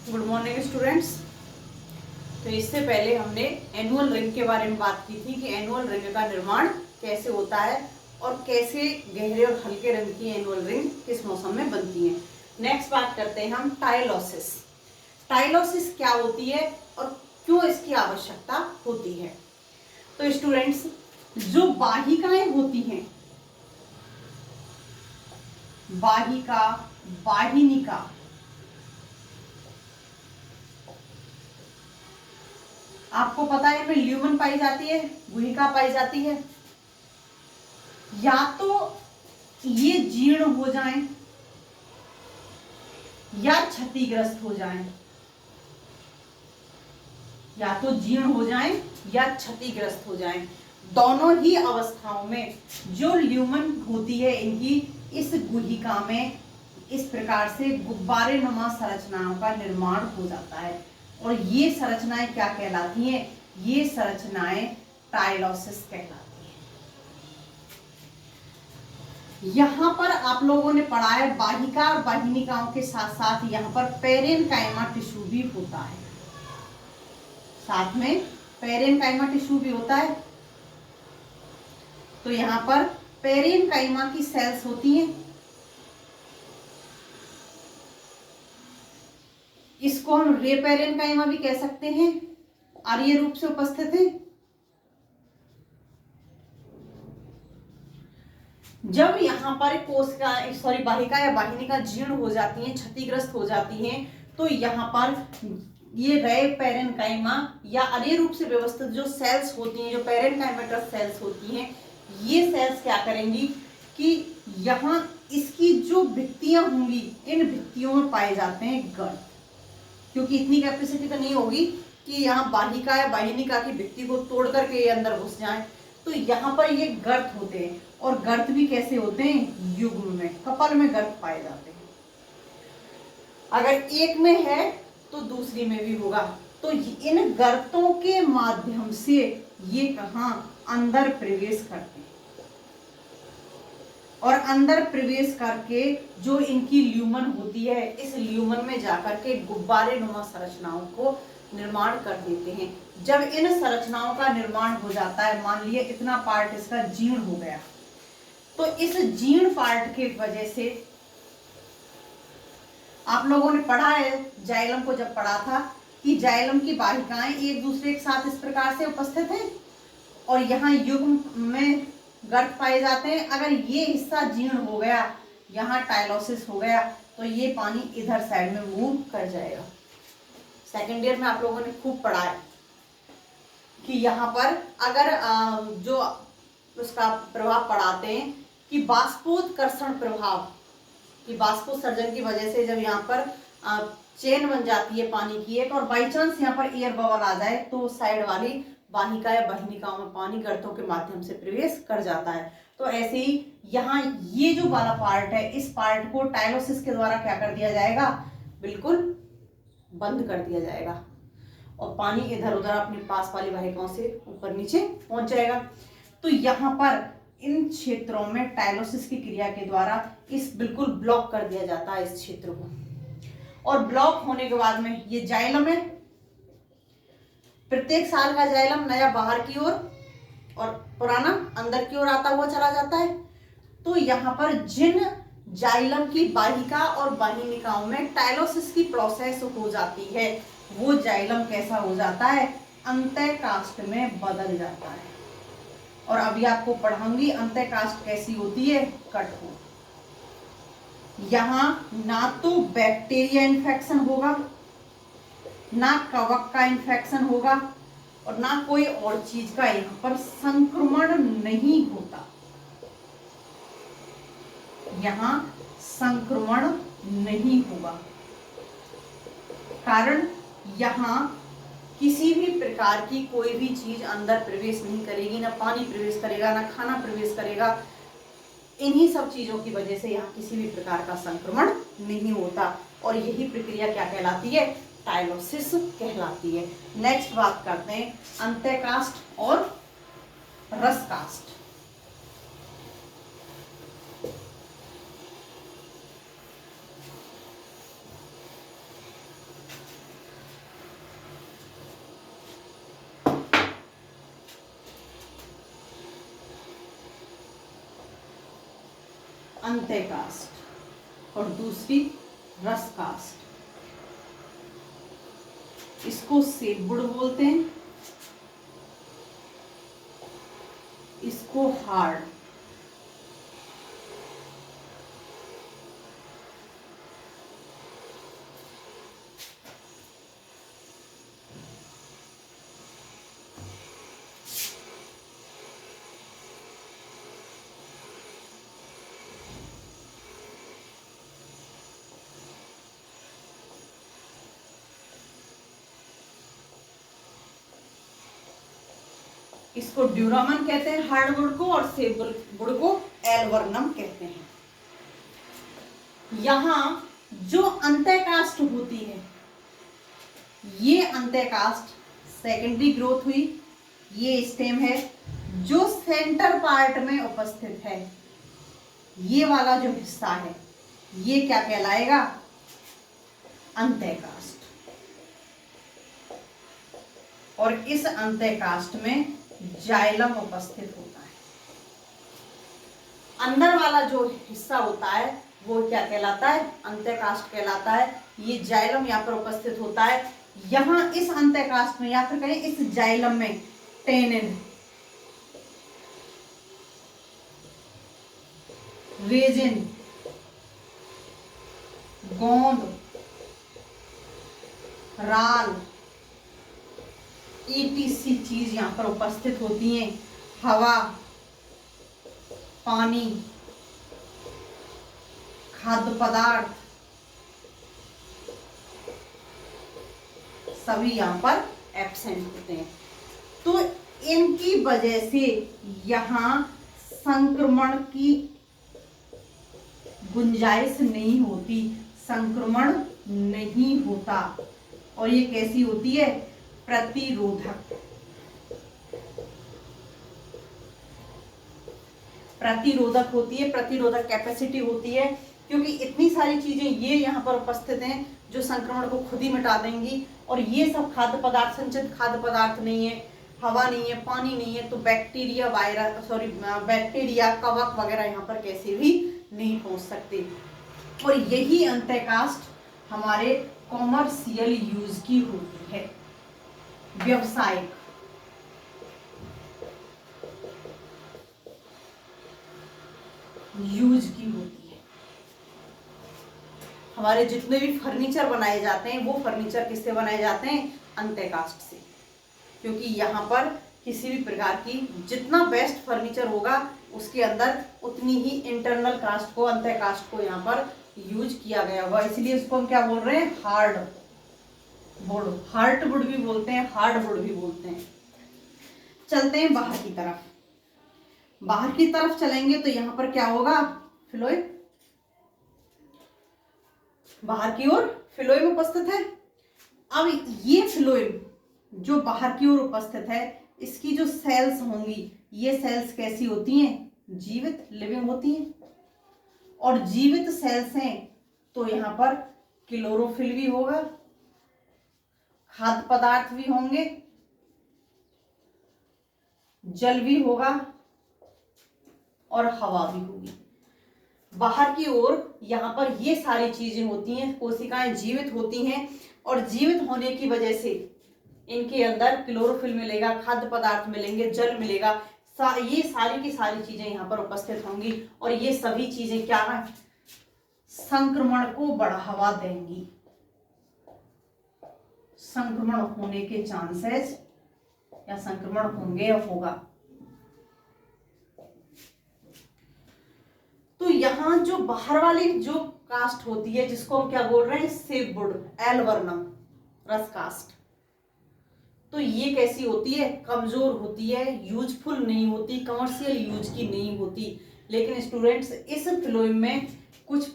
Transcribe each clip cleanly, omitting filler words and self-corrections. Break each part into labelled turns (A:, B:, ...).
A: Good morning students. तो इससे पहले हमने एनुअल रिंग के बारे में बात की थी कि एनुअल रिंग का निर्माण कैसे होता है और कैसे गहरे और हल्के रंग की एनुअल रिंग किस मौसम में बनती है। नेक्स्ट बात करते हैं हम टाइलोसिस। टाइलोसिस क्या होती है और क्यों इसकी आवश्यकता होती है। तो स्टूडेंट्स, जो वाहिकाएं होती हैं, वाहिका, वाहिनिका, आपको पता है इनमें ल्यूमन पाई जाती है, गुहिका पाई जाती है। या तो ये जीर्ण हो जाएं या क्षतिग्रस्त हो जाएं, या तो जीर्ण हो जाएं या क्षतिग्रस्त हो जाएं। दोनों ही अवस्थाओं में जो ल्यूमन होती है इनकी इस गुहिका में इस प्रकार से गुब्बारे नुमा संरचनाओं का निर्माण हो जाता है। और ये संरचनाएं क्या कहलाती हैं? ये संरचनाएं टाइलोसिस कहलाती हैं। यहां पर आप लोगों ने पढ़ा है वाहिका और वाहिनिकाओं के साथ साथ यहां पर पेरेन्काइमा टिश्यू भी होता है, साथ में पेरेन्काइमा टिश्यू भी होता है। तो यहां पर पेरेन्काइमा की सेल्स होती हैं, इसको हम रे पेरेन्काइमा भी कह सकते हैं, आर्य रूप से उपस्थित है। जब यहाँ पर कोशिका वाहिका या वाहिनिका जीर्ण हो जाती हैं, क्षतिग्रस्त हो जाती हैं, तो यहाँ पर ये रे पेरेन्काइमा या अरे रूप से व्यवस्थित जो सेल्स होती हैं, जो पेरेन्काइमेटस सेल्स होती हैं, ये सेल्स क्या करेंगी कि यहाँ इसकी जो भित्तियां होंगी, इन भित्तियों में पाए जाते हैं गर्त, क्योंकि इतनी कैपेसिटी तो नहीं होगी कि यहाँ वाहिका या वाहिनिका की भित्ति को तोड़ करके ये अंदर घुस जाए। तो यहाँ पर ये गर्त होते हैं, और गर्त भी कैसे होते हैं? युग्म में, कपल में गर्त पाए जाते हैं। अगर एक में है तो दूसरी में भी होगा। तो इन गर्तों के माध्यम से ये कहाँ अंदर प्रवेश करते हैं, और अंदर प्रवेश करके जो इनकी ल्यूमन होती है, इस ल्यूमन में जाकर के गुब्बारे नुमा संरचनाओं को निर्माण कर देते हैं। जब इन संरचनाओं का निर्माण हो जाता है, मान लिया इतना पार्ट इसका जीर्ण हो गया, तो इस जीर्ण पार्ट के वजह से आप लोगों ने पढ़ा है जाइलम को, जब पढ़ा था कि जाइलम की वाहिकाएं एक दूसरे के साथ इस प्रकार से उपस्थित हैं और यहाँ युग्म में गर्त पाए जाते हैं। अगर ये हिस्सा जीर्ण हो गया, यहाँ टाइलोसिस हो गया, तो ये पानी इधर साइड में मूव कर जाएगा। सेकेंड ईयर में आप लोगों ने खूब पढ़ा है कि यहाँ पर अगर जो उसका प्रभाव पढ़ाते हैं कि बाष्पोत्कर्षण प्रभाव, कि बाष्पोत्सर्जन की वजह से जब यहाँ पर चेन बन जाती है पानी की एक, और बाई चांस यहाँ पर एयर बबल आ जाए तो साइड वाली वाहिका या वाहिनिकाओं में पानी गर्तों के माध्यम से प्रवेश कर जाता है। तो ऐसे ही यहाँ ये जो वाला पार्ट है, इस पार्ट को टाइलोसिस के द्वारा क्या कर दिया जाएगा? बिल्कुल बंद कर दिया जाएगा, और पानी इधर उधर अपने पास वाली वाहिकाओं से ऊपर नीचे पहुंच जाएगा। तो यहाँ पर इन क्षेत्रों में टाइलोसिस की क्रिया के द्वारा इस बिल्कुल ब्लॉक कर दिया जाता है इस क्षेत्र को, और ब्लॉक होने के बाद में ये जाइलम है, प्रत्येक साल का जाइलम नया बाहर की ओर और पुराना अंदर की ओर आता हुआ चला जाता है। तो यहाँ पर जिन जाइलम की वाहिका और वाहिनिकाओं में टाइलोसिस की प्रोसेस हो जाती है, वो जाइलम कैसा हो जाता है? अंतःकाष्ठ में बदल जाता है। और अभी आपको पढ़ाऊंगी अंतःकाष्ठ कैसी होती है, कठोर। यहाँ ना तो बैक्टीरिया इन्फेक्शन होगा, ना कवक का इन्फेक्शन होगा, और ना कोई और चीज का यहाँ पर संक्रमण नहीं होता। यहाँ संक्रमण नहीं होगा, कारण यहाँ किसी भी प्रकार की कोई भी चीज अंदर प्रवेश नहीं करेगी, ना पानी प्रवेश करेगा, ना खाना प्रवेश करेगा। इन्हीं सब चीजों की वजह से यहाँ किसी भी प्रकार का संक्रमण नहीं होता, और यही प्रक्रिया क्या कहलाती है? टाइलोसिस कहलाती है। नेक्स्ट बात करते हैं अंतःकाष्ठ और रसकाष्ठ। अंत्यकाष्ठ और दूसरी रस काष्ठ। इसको सेबुड़ बोलते हैं, इसको हार्ड। इसको ड्यूरामन कहते हैं हार्डवुड को, और सेबुड़ को एल्वर्नम कहते हैं। यहां जो अंत्यकाष्ठ होती है, ये अंत्यकाष्ठ सेकेंडरी ग्रोथ हुई, ये स्टेम है जो सेंटर पार्ट में उपस्थित है। ये वाला जो हिस्सा है ये क्या कहलाएगा? अंत्यकाष्ठ। और इस अंत्यकाष्ठ में जाइलम उपस्थित होता है। अंदर वाला जो हिस्सा होता है वो क्या कहलाता है? अंत्यकाष्ठ कहलाता है। ये जाइलम यहाँ पर उपस्थित होता है। यहाँ इस अंत्यकाष्ठ में या फिर कहें इस जाइलम में टेनिन, रेजिन, गोंद, राल, ईटीसी चीज यहाँ पर उपस्थित होती हैं। हवा, पानी, खाद्य पदार्थ सभी यहाँ पर एब्सेंट होते हैं। तो इनकी वजह से यहाँ संक्रमण की गुंजाइश नहीं होती, संक्रमण नहीं होता। और ये कैसी होती है? प्रतिरोधक। प्रतिरोधक होती है, प्रतिरोधक कैपेसिटी होती है, क्योंकि इतनी सारी चीजें ये यहाँ पर उपस्थित हैं जो संक्रमण को खुद ही मिटा देंगी। और ये सब खाद्य पदार्थ, संचित खाद्य पदार्थ नहीं है, हवा नहीं है, पानी नहीं है, तो बैक्टीरिया, बैक्टीरिया, कवक वगैरह यहाँ पर कैसे भी नहीं पहुंच सकते। और यही अंत्यकाष्ठ हमारे कॉमर्शियल यूज की होती है, व्यवसायिक। यूज की होती है। हमारे जितने भी फर्नीचर बनाए जाते हैं वो फर्नीचर किससे बनाए जाते हैं? अंत्यकाष्ठ से। क्योंकि यहाँ पर किसी भी प्रकार की जितना बेस्ट फर्नीचर होगा उसके अंदर उतनी ही इंटरनल कास्ट को, अंत्यकाष्ठ को यहाँ पर यूज किया गया होगा। इसलिए इसको हम क्या बोल रहे हैं? हार्ड वुड, हार्ट वुड भी बोलते हैं, हार्ड वुड भी बोलते हैं। चलते हैं बाहर की तरफ। बाहर की तरफ चलेंगे तो यहाँ पर क्या होगा? फ्लोएम। बाहर की ओर फ्लोएम उपस्थित है। अब ये फ्लोएम जो बाहर की ओर उपस्थित है, इसकी जो सेल्स होंगी, ये सेल्स कैसी होती हैं? जीवित, लिविंग होती हैं। और जीवित सेल्स हैं तो यहाँ पर क्लोरोफिल भी होगा, खाद्य पदार्थ भी होंगे, जल भी होगा और हवा भी होगी। बाहर की ओर यहाँ पर ये सारी चीजें होती हैं, कोशिकाएं जीवित होती हैं, और जीवित होने की वजह से इनके अंदर क्लोरोफिल मिलेगा, खाद्य पदार्थ मिलेंगे, जल मिलेगा, ये सारी की सारी चीजें यहाँ पर उपस्थित होंगी। और ये सभी चीजें क्या है? संक्रमण को बढ़ावा देंगी। संक्रमण होने के चांसेस, या संक्रमण होंगे या होगा। तो यहां जो बाहर वाली जो कास्ट होती है, जिसको हम क्या बोल रहे हैं? सेबुड, एल्वर्नम, रस कास्ट। तो ये कैसी होती है? कमजोर होती है, यूजफुल नहीं होती, कमर्शियल यूज की नहीं होती। लेकिन स्टूडेंट्स, इस फ्लोएम में कुछ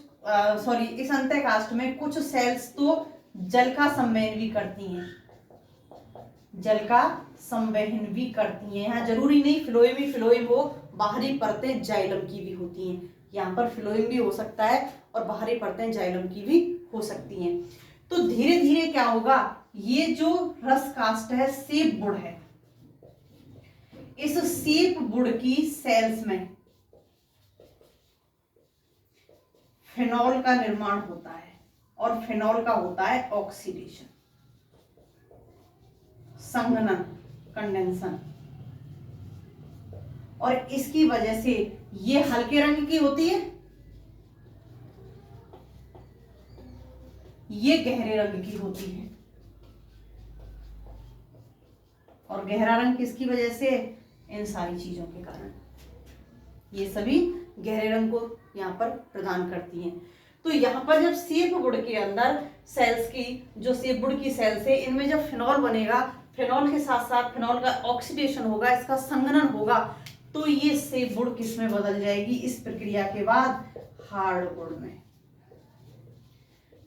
A: इस अंत्यकाष्ठ में कुछ सेल्स तो जल का संवहन भी करती हैं, जल का संवहन भी करती हैं। यहाँ जरूरी नहीं फ्लोएम ही फ्लोएम हो, बाहरी परतें जाइलम की भी होती हैं। यहाँ पर फ्लोएम भी हो सकता है और बाहरी परतें जाइलम की भी हो सकती हैं। तो धीरे धीरे क्या होगा? ये जो रस कास्ट है, सेप वुड है, इस सेप वुड की सेल्स में फिनॉल का निर्माण होता है और फिनॉल का होता है ऑक्सीडेशन, संघनन, कंडेंसन। और इसकी वजह से ये हल्के रंग की होती है, ये गहरे रंग की होती है। और गहरा रंग किसकी वजह से? इन सारी चीजों के कारण। ये सभी गहरे रंग को यहाँ पर प्रदान करती हैं। तो यहाँ पर जब सेब गुड़ के अंदर सेल्स की, जो सेब गुड़ की सेल्स है, इनमें जब फिनॉल बनेगा, फिनॉल के साथ साथ फिनॉल का ऑक्सीडेशन होगा, इसका संघनन होगा, तो ये सेब गुड़ किस में बदल जाएगी इस प्रक्रिया के बाद? हार्ड गुड़ में।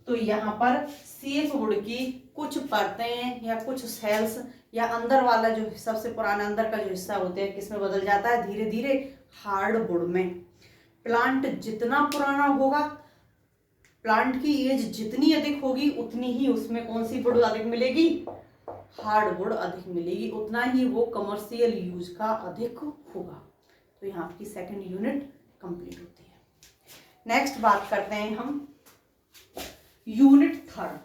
A: तो यहाँ पर सेब गुड़ की कुछ परतें या कुछ सेल्स या अंदर वाला जो सबसे पुराना अंदर का जो हिस्सा होते हैं किस में बदल जाता है? धीरे धीरे हार्ड गुड़ में। प्लांट जितना पुराना होगा, प्लांट की एज जितनी अधिक होगी, उतनी ही उसमें कौन सी गुड़ अधिक मिलेगी? हार्ड गुड़ अधिक मिलेगी, उतना ही वो कमर्शियल यूज का अधिक होगा। तो यहाँ आपकी सेकंड यूनिट कंप्लीट होती है। नेक्स्ट बात करते हैं हम यूनिट थर्ड।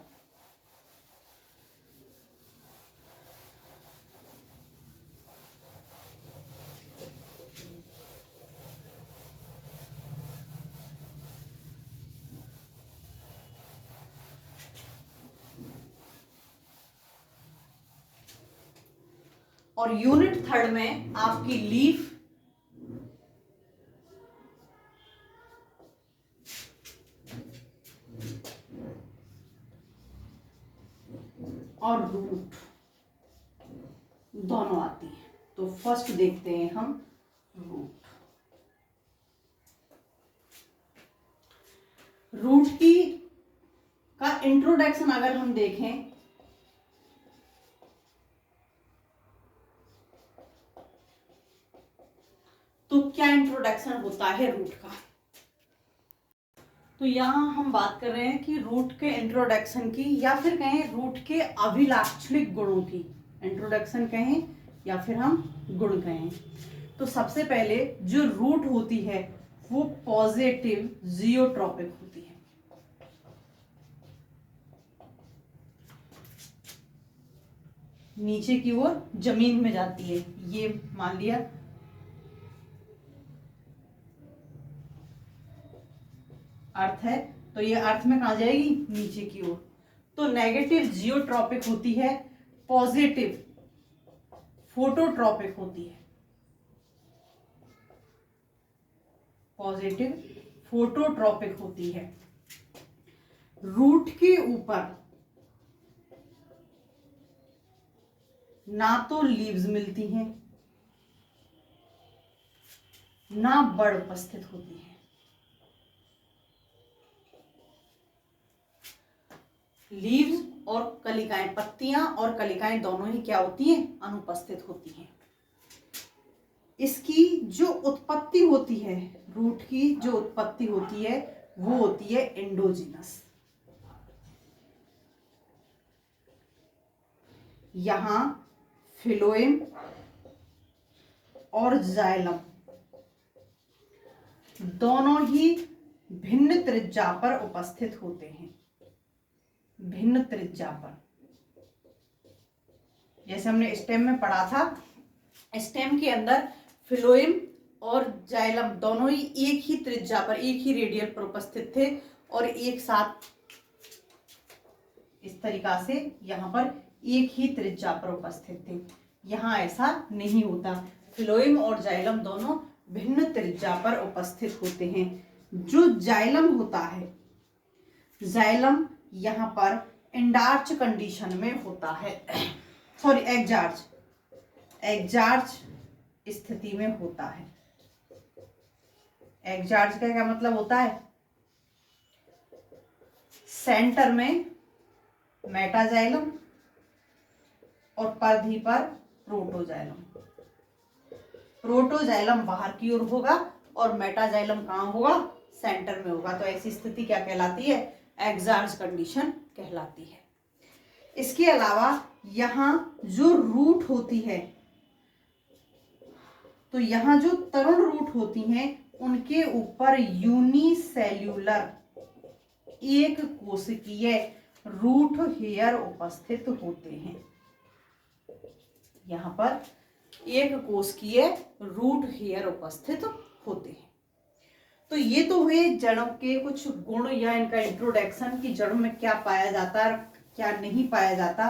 A: और यूनिट थर्ड में आपकी लीफ और रूट दोनों आती है। तो फर्स्ट देखते हैं हम रूट। रूट की का इंट्रोडक्शन अगर हम देखें तो क्या इंट्रोडक्शन होता है रूट का? तो यहाँ हम बात कर रहे हैं कि रूट के इंट्रोडक्शन की, या फिर कहें रूट के अभिलाक्षणिक गुणों की। इंट्रोडक्शन कहें या फिर हम गुण कहें। तो सबसे पहले जो रूट होती है वो पॉजिटिव जियोट्रॉपिक होती है। नीचे की ओर जमीन में जाती है। ये मान लिया अर्थ है, तो ये अर्थ में कहा जाएगी? नीचे की ओर। तो नेगेटिव जियोट्रॉपिक होती है, पॉजिटिव फोटोट्रॉपिक होती है। पॉजिटिव फोटोट्रॉपिक होती है। रूट के ऊपर ना तो लीव्स मिलती हैं, ना बड़ उपस्थित होती है। लीव्स और कलिकाएं, पत्तियां और कलिकाएं दोनों ही क्या होती हैं? अनुपस्थित होती हैं। इसकी जो उत्पत्ति होती है, रूट की जो उत्पत्ति होती है वो होती है एंडोजीनस। यहां फिलोएम और जाइलम दोनों ही भिन्न त्रिज्या पर उपस्थित होते हैं। भिन्न त्रिज्या पर, जैसे हमने स्टेम में पढ़ा था, स्टेम के अंदर फिलोएम और जाइलम दोनों ही एक ही त्रिज्या पर, एक ही रेडियल पर उपस्थित थे और एक साथ इस तरीका से यहाँ पर एक ही त्रिज्या पर उपस्थित थे। यहाँ ऐसा नहीं होता, फिलोएम और जाइलम दोनों भिन्न त्रिज्या पर उपस्थित होते हैं। जो जाइलम होता है, जाइलम यहाँ पर एंडार्च कंडीशन में होता है, सॉरी एग्जार्च, एग्जार्च स्थिति में होता है। एग्जार्च का क्या मतलब होता है? सेंटर में मेटाजाइलम और परिधि पर प्रोटोजाइलम। प्रोटोजाइलम बाहर की ओर होगा और मेटाजाइलम कहाँ होगा? सेंटर में होगा। तो ऐसी स्थिति क्या कहलाती है? एग्जार्च कंडीशन कहलाती है। इसके अलावा यहाँ जो रूट होती है, तो यहाँ जो तरुण रूट होती हैं उनके ऊपर यूनिसेल्यूलर एक कोशिकीय रूट हेयर उपस्थित होते हैं। यहाँ पर एक कोशिकीय रूट हेयर उपस्थित होते हैं। तो ये तो हुए जड़ों के कुछ गुण या इनका इंट्रोडक्शन कि जड़ों में क्या पाया जाता है, क्या नहीं पाया जाता,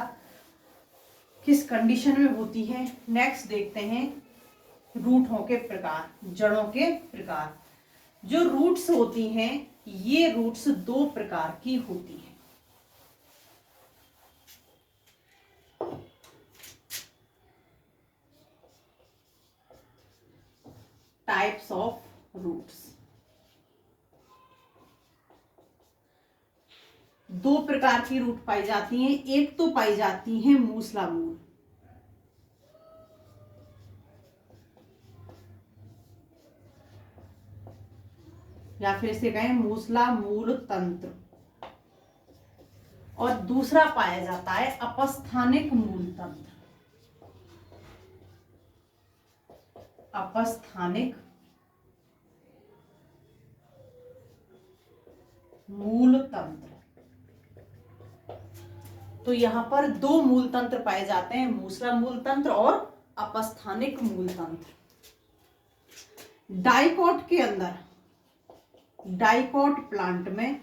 A: किस कंडीशन में होती है। नेक्स्ट देखते हैं रूटों के प्रकार, जड़ों के प्रकार। जो रूट्स होती हैं ये रूट्स दो प्रकार की होती हैं। टाइप्स ऑफ रूट्स, दो प्रकार की रूट पाई जाती हैं। एक तो पाई जाती है मूसलामूल, या फिर इसे कहें मूसलामूल तंत्र, और दूसरा पाया जाता है अपस्थानिक मूल तंत्र। अपस्थानिक मूल तंत्र। तो यहां पर दो मूल तंत्र पाए जाते हैं, मूसला मूल तंत्र और अपस्थानिक मूल तंत्र। डाइकोट के अंदर, डाइकोट प्लांट में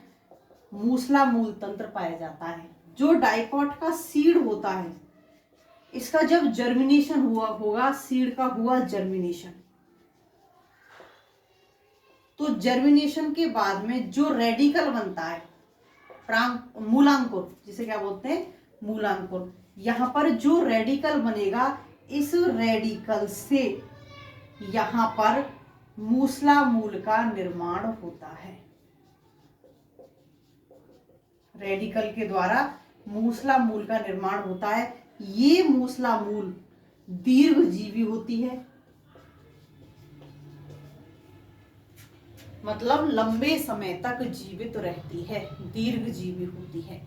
A: मूसला मूल तंत्र पाया जाता है। जो डाइकोट का सीड होता है, इसका जब जर्मिनेशन हुआ होगा, सीड का हुआ जर्मिनेशन, तो जर्मिनेशन के बाद में जो रेडिकल बनता है, मूलांकुर, जिसे क्या बोलते हैं, मूलांकुर। यहां पर जो रेडिकल बनेगा, इस रेडिकल से यहां पर मूसला मूल का निर्माण होता है। रेडिकल के द्वारा मूसला मूल का निर्माण होता है। ये मूसला मूल दीर्घजीवी होती है, मतलब लंबे समय तक जीवित रहती है, दीर्घजीवी होती है।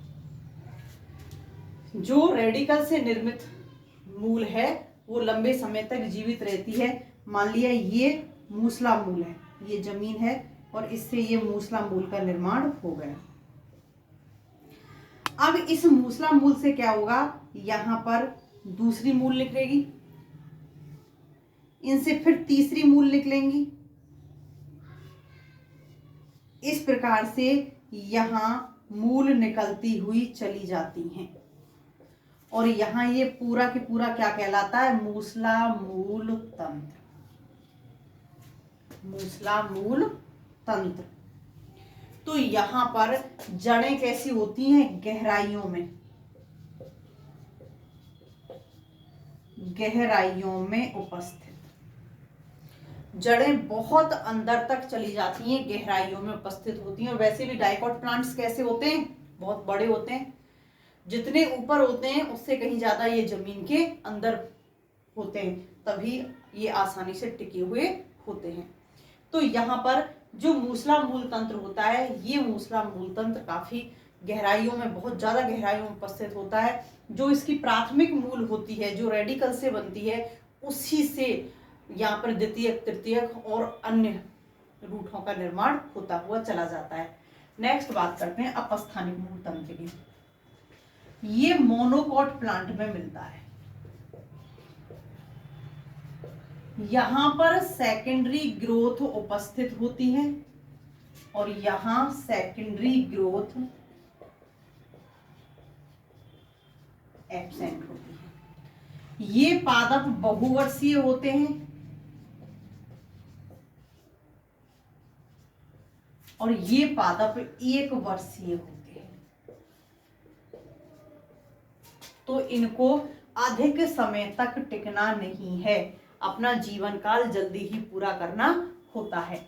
A: जो रेडिकल से निर्मित मूल है वो लंबे समय तक जीवित रहती है। मान लिया ये मूसला मूल है, ये जमीन है और इससे ये मूसला मूल का निर्माण हो गया। अब इस मूसला मूल से क्या होगा, यहां पर दूसरी मूल निकलेगी, इनसे फिर तीसरी मूल निकलेंगी। इस प्रकार से यहां मूल निकलती हुई चली जाती हैं और यहां ये पूरा के पूरा क्या कहलाता है, मूसला मूल तंत्र। मूसला मूल तंत्र। तो यहां पर जड़ें कैसी होती हैं, गहराइयों में, गहराइयों में उपस्थित। जड़ें बहुत अंदर तक चली जाती हैं, गहराइयों में उपस्थित होती हैं। और वैसे भी डाइकोट प्लांट्स कैसे होते हैं, बहुत बड़े होते हैं। जितने ऊपर होते हैं उससे कहीं ज्यादा ये जमीन के अंदर होते हैं, तभी ये आसानी से टिके हुए होते हैं। तो यहाँ पर जो मूसला मूल तंत्र होता है, ये मूसला मूल तंत्र काफी गहराइयों में, बहुत ज्यादा गहराइयों में उपस्थित होता है। जो इसकी प्राथमिक मूल होती है, जो रेडिकल से बनती है, उसी से यहाँ पर द्वितीयक, तृतीयक और अन्य रूटों का निर्माण होता हुआ चला जाता है। नेक्स्ट बात करते हैं अपस्थानिक मूल तंत्र की। ये मोनोकोट प्लांट में मिलता है। यहां पर सेकेंडरी ग्रोथ उपस्थित होती है और यहां सेकेंडरी ग्रोथ एब्सेंट होती है। ये पादप बहुवर्षीय होते हैं और ये पादप एक वर्षीय होते हैं। तो इनको अधिक समय तक टिकना नहीं है, अपना जीवन काल जल्दी ही पूरा करना होता है।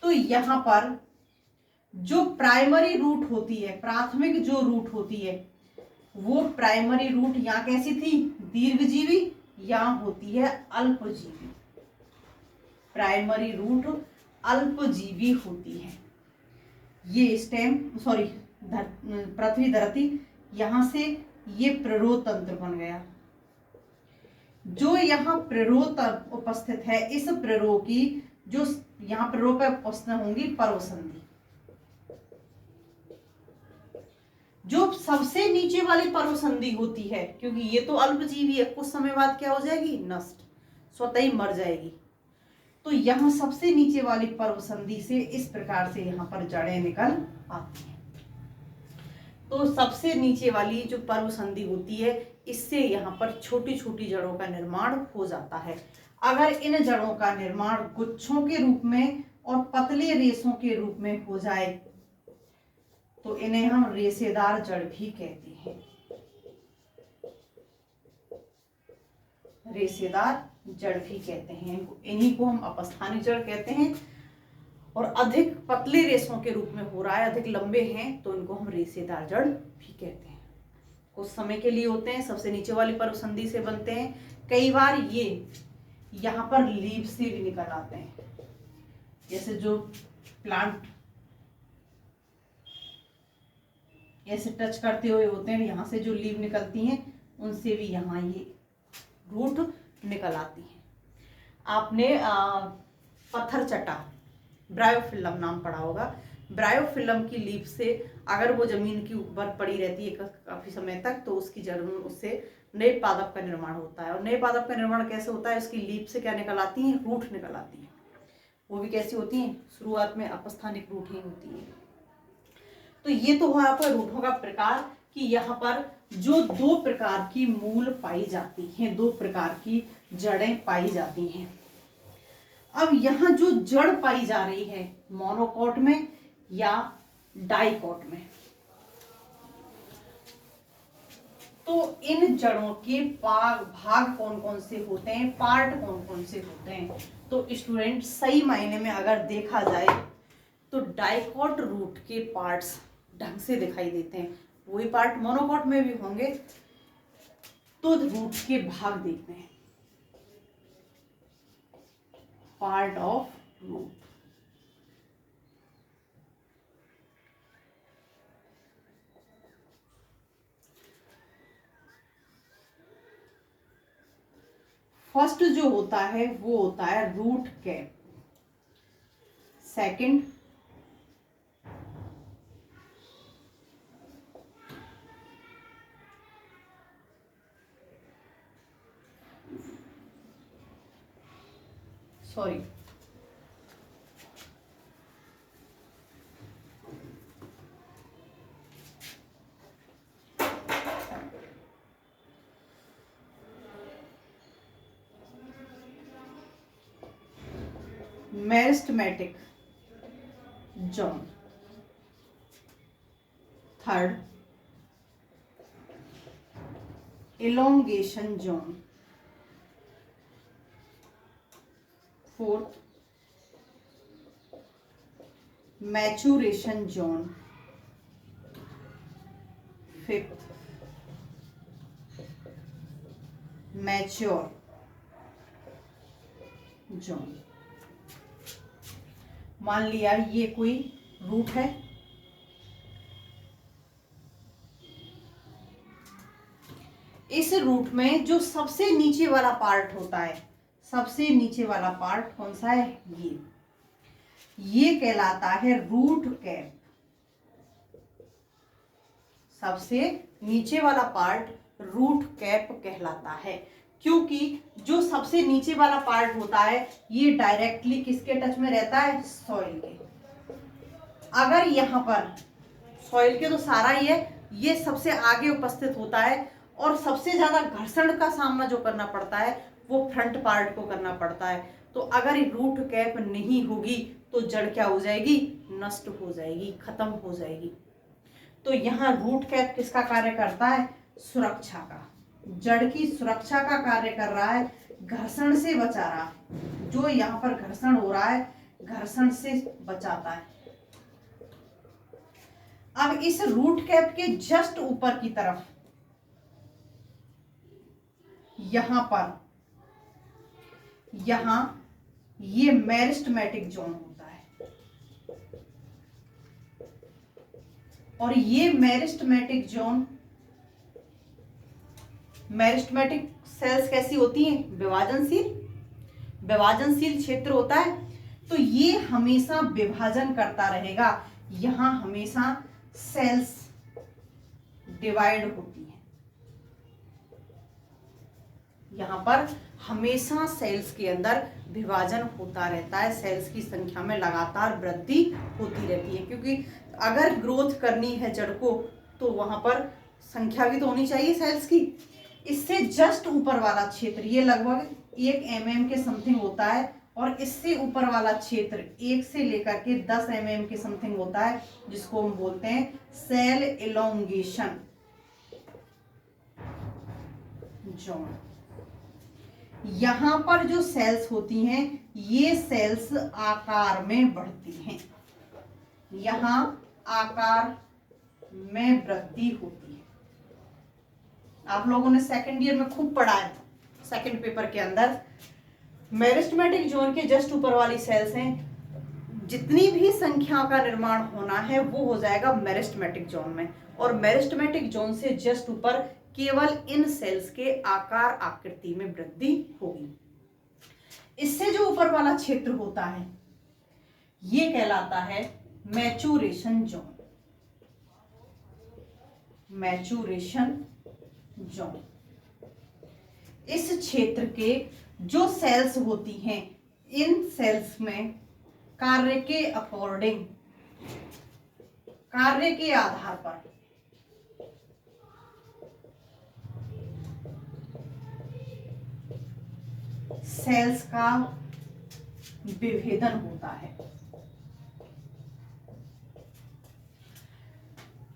A: तो यहां पर जो प्राइमरी रूट होती है, प्राथमिक जो रूट होती है, वो प्राइमरी रूट यहाँ कैसी थी, दीर्घजीवी, यहाँ होती है अल्पजीवी। प्राइमरी रूट अल्पजीवी होती है। ये स्टेम, सॉरी, पृथ्वी धरती, यहां से ये प्ररोह तंत्र बन गया। जो यहाँ प्ररोह उपस्थित है, इस प्ररोह की जो यहाँ प्ररोह पे उपस्थित होंगी पर्वसंधि। जो सबसे नीचे वाली पर्व संधि होती है, क्योंकि ये तो अल्पजीवी है, कुछ समय बाद क्या हो जाएगी, नष्ट, स्वतः ही मर जाएगी। तो यहाँ सबसे नीचे वाली पर्व संधि से इस प्रकार से यहाँ पर जड़ें निकल आती हैं। तो सबसे नीचे वाली जो पर्व संधि होती है, इससे यहाँ पर छोटी छोटी जड़ों का निर्माण हो जाता है। अगर इन जड़ों का निर्माण गुच्छों के रूप में और पतले रेशों के रूप में हो जाए तो इन्हें हम रेशेदार जड़ भी कहते हैं। रेशेदार जड़ भी कहते हैं, इन्हीं को हम अपस्थानिक जड़ कहते हैं। और अधिक पतले रेशों के रूप में हो रहा है, अधिक लंबे हैं, तो इनको हम रेशेदार जड़ भी कहते हैं। कुछ समय के लिए होते हैं, सबसे नीचे वाली पर्व संधि से बनते हैं। कई बार ये यहाँ पर लीव से भी निकल आते हैं, जैसे जो प्लांट ऐसे टच करते हुए होते हैं, यहाँ से जो लीव निकलती हैं उनसे भी यहाँ ये रूट निकल आती है। आपने पत्थर चट्टा ब्रायोफिल्म नाम पढ़ा होगा। ब्रायोफिल्म की लीफ से अगर वो जमीन के ऊपर पड़ी रहती है काफी समय तक, तो उसकी जड़ में उससे नए पादप का निर्माण होता है। और नए पादप का निर्माण कैसे होता है, उसकी लीफ से क्या निकल आती है, रूट निकल आती है। वो भी कैसी होती है, शुरुआत में अपस्थानिक रूट ही होती है। तो ये तो हुआ आपका रूटों का प्रकार कि यहाँ पर जो दो प्रकार की मूल पाई जाती हैं, दो प्रकार की जड़ें पाई जाती हैं। अब यहाँ जो जड़ पाई जा रही है मोनोकॉट में या डाइकॉट में, तो इन जड़ों के भाग कौन कौन से होते हैं, पार्ट कौन कौन से होते हैं। तो स्टूडेंट सही मायने में अगर देखा जाए तो डाइकॉट रूट के पार्ट्स ढंग से दिखाई देते हैं, वही पार्ट मोनोकॉट में भी होंगे। तो रूट के भाग देखते हैं, पार्ट ऑफ रूट। फर्स्ट जो होता है वो होता है root cap, second sorry meristematic zone, third elongation zone, fourth maturation zone, fifth mature zone. मान लिया ये कोई रूट है, इस रूट में जो सबसे नीचे वाला पार्ट होता है, सबसे नीचे वाला पार्ट कौन सा है, ये कहलाता है रूट कैप। सबसे नीचे वाला पार्ट रूट कैप कहलाता है, क्योंकि जो सबसे नीचे वाला पार्ट होता है ये डायरेक्टली किसके टच में रहता है, सॉइल के। अगर यहाँ पर सॉइल के तो सारा ही है, ये सबसे आगे उपस्थित होता है और सबसे ज्यादा घर्षण का सामना जो करना पड़ता है वो फ्रंट पार्ट को करना पड़ता है। तो अगर रूट कैप नहीं होगी तो जड़ क्या हो जाएगी, नष्ट हो जाएगी, खत्म हो जाएगी। तो यहाँ रूट कैप किसका कार्य करता है, सुरक्षा का, जड़ की सुरक्षा का कार्य कर रहा है, घर्षण से बचा रहा है। जो यहाँ पर घर्षण हो रहा है घर्षण से बचाता है। अब इस रूट कैप के जस्ट ऊपर की तरफ यहां ये मेरिस्टेमेटिक जोन होता है, और ये मेरिस्टेमेटिक जोन, मेरिस्टेमेटिक सेल्स कैसी होती हैं, विभाजनशील क्षेत्र होता है। तो ये हमेशा विभाजन करता रहेगा, यहां हमेशा सेल्स डिवाइड होती हैं। यहाँ पर हमेशा सेल्स के अंदर विभाजन होता रहता है, सेल्स की संख्या में लगातार वृद्धि होती रहती है, क्योंकि अगर ग्रोथ करनी है जड़ को तो वहां पर संख्या भी तो होनी चाहिए सेल्स की। इससे जस्ट ऊपर वाला क्षेत्र ये लगभग 1 mm के समथिंग होता है, और इससे ऊपर वाला क्षेत्र 1 से लेकर के 10 mm के समथिंग होता है, जिसको हम बोलते हैं सेल एलोंगेशन जोन। यहां पर जो सेल्स होती हैं ये सेल्स आकार में बढ़ती हैं, यहां आकार में वृद्धि होती है। आप लोगों ने सेकंड ईयर में खूब पढ़ा है, सेकंड पेपर के अंदर मेरिस्टेमेटिक जोन के जस्ट ऊपर वाली सेल्स हैं, जितनी भी संख्या का निर्माण होना है वो हो जाएगा मेरिस्टेमेटिक जोन में, और मेरिस्टेमेटिक जोन से जस्ट ऊपर केवल इन सेल्स के आकार आकृति में वृद्धि होगी। इससे जो ऊपर वाला क्षेत्र होता है ये कहलाता है मैच्योरेशन जोन, मैच्योरेशन जोन। इस क्षेत्र के जो सेल्स होती हैं इन सेल्स में कार्य के अकॉर्डिंग, कार्य के आधार पर सेल्स का विभेदन होता है।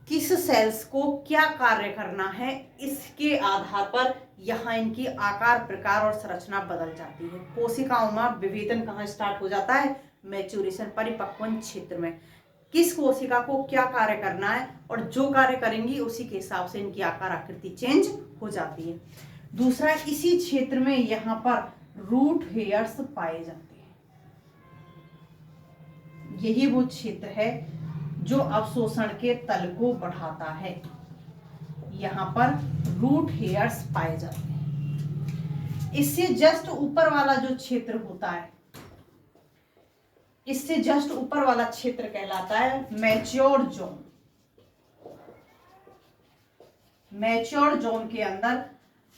A: किस सेल्स को क्या कार्य करना है इसके आधार पर यहाँ इनकी आकार, प्रकार और संरचना बदल जाती है। कोशिकाओं में विभेदन कहाँ स्टार्ट हो जाता है? मैच्योरेशन, परिपक्वन क्षेत्र में। किस कोशिका को क्या कार्य करना है और जो कार्य करेंगी उसी के हिसाब से इनकी आकार आकृति चेंज हो जाती है। दूसरा, इसी क्षेत्र में यहाँ पर रूट हेयर्स पाए जाते हैं। यही वो क्षेत्र है जो अवशोषण के तल को बढ़ाता है। यहाँ पर रूट हेयर्स पाए जाते हैं। इससे जस्ट ऊपर वाला जो क्षेत्र होता है, इससे जस्ट ऊपर वाला क्षेत्र कहलाता है मैच्योर जोन। मैच्योर जोन के अंदर,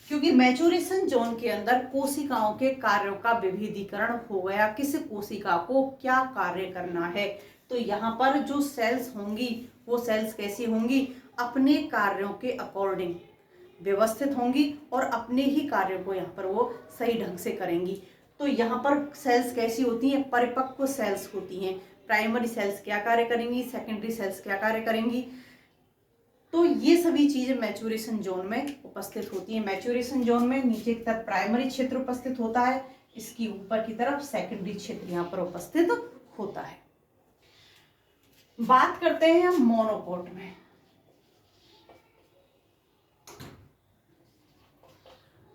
A: क्योंकि मैच्योरेशन जोन के अंदर कोशिकाओं के कार्यों का विभेदीकरण हो गया, किस कोशिका को क्या कार्य करना है, तो यहाँ पर जो सेल्स होंगी वो सेल्स कैसी होंगी? अपने कार्यों के अकॉर्डिंग व्यवस्थित होंगी और अपने ही कार्यों को यहाँ पर वो सही ढंग से करेंगी। तो यहाँ पर सेल्स कैसी होती हैं? परिपक्व सेल्स होती हैं। प्राइमरी सेल्स क्या कार्य करेंगी, सेकेंडरी सेल्स क्या कार्य करेंगी, तो ये सभी चीजें मैच्योरेशन जोन में उपस्थित होती हैं। मैच्योरेशन जोन में नीचे की तरफ प्राइमरी क्षेत्र उपस्थित होता है, इसकी ऊपर की तरफ सेकेंडरी क्षेत्र यहाँ पर उपस्थित होता है। बात करते हैं हम मोनोकोट में।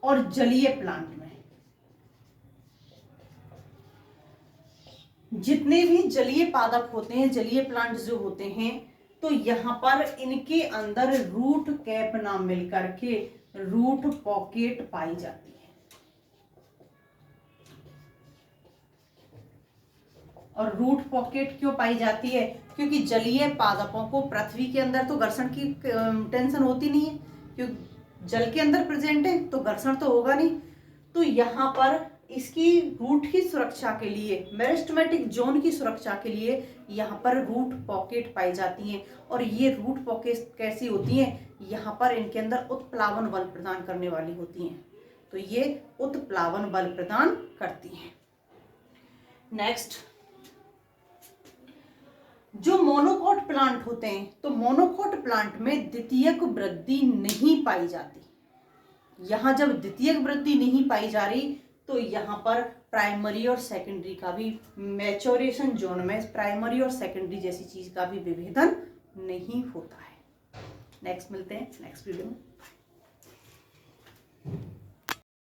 A: और जलीय प्लांट में, जितने भी जलीय पादप होते हैं, जलीय प्लांट जो होते हैं, तो यहाँ पर इनके अंदर रूट कैप ना मिलकर के रूट पॉकेट पाई जाती है। और रूट पॉकेट क्यों पाई जाती है? क्योंकि जलीय पादपों को पृथ्वी के अंदर तो घर्षण की टेंशन होती नहीं है, क्योंकि जल के अंदर प्रेजेंट है तो घर्षण तो होगा नहीं। तो यहाँ पर इसकी रूट की सुरक्षा के लिए, मेरिस्टेमेटिक जोन की सुरक्षा के लिए यहाँ पर रूट पॉकेट पाई जाती हैं। और ये रूट पॉकेट कैसी होती हैं? यहाँ पर इनके अंदर उत्प्लावन बल प्रदान करने वाली होती हैं, तो ये उत्प्लावन बल प्रदान करती हैं। नेक्स्ट, जो मोनोकोट प्लांट होते हैं, तो मोनोकोट प्लांट में द्वितीयक वृद्धि नहीं पाई जाती। यहां जब द्वितीयक वृद्धि नहीं पाई जा रही तो यहाँ पर प्राइमरी और सेकेंडरी का भी, मैच्योरेशन जोन में प्राइमरी और सेकेंडरी जैसी चीज का भी विभेदन नहीं होता है। नेक्स्ट मिलते हैं नेक्स्ट वीडियो में।